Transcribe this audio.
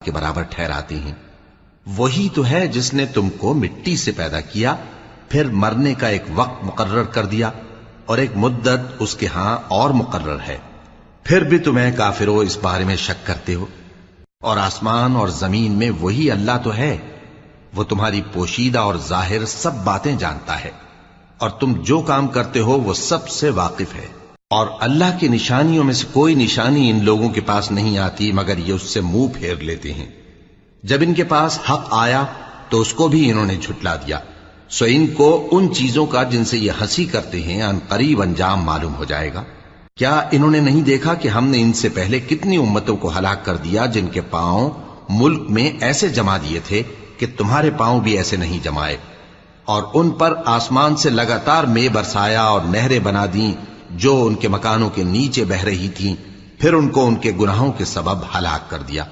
के बराबर ठहराते हैं। वही तो है जिसने तुमको मिट्टी से पैदा किया, फिर मरने का एक वक्त मुकर्रर कर दिया और एक मुद्दत उसके हां और मुकर्रर है, फिर भी तुम्हें काफिरों इस बारे में शक करते हो। और आसमान और जमीन में वही अल्लाह तो है, वो तुम्हारी पोशीदा और जाहिर सब बातें जानता है और तुम जो काम करते हो वो सबसे वाकिफ है। और अल्लाह की निशानियों में से कोई निशानी इन लोगों के पास नहीं आती मगर ये उससे मुंह फेर लेते हैं। जब इनके पास हक आया तो उसको भी इन्होंने झुटला दिया। सो इनको उन चीजों का जिनसे ये हंसी करते हैं अनकरीब अंजाम मालूम हो जाएगा। क्या इन्होंने नहीं देखा कि हमने इनसे पहले कितनी उम्मतों को हलाक कर दिया जिनके पांव मुल्क में ऐसे जमा दिए थे कि तुम्हारे पांव भी ऐसे नहीं जमाए, और उन पर आसमान से लगातार मे बरसाया और नहरें बना दी जो उनके मकानों के नीचे बह रही थीं, फिर उनको उनके गुनाहों के सबब हलाक कर दिया।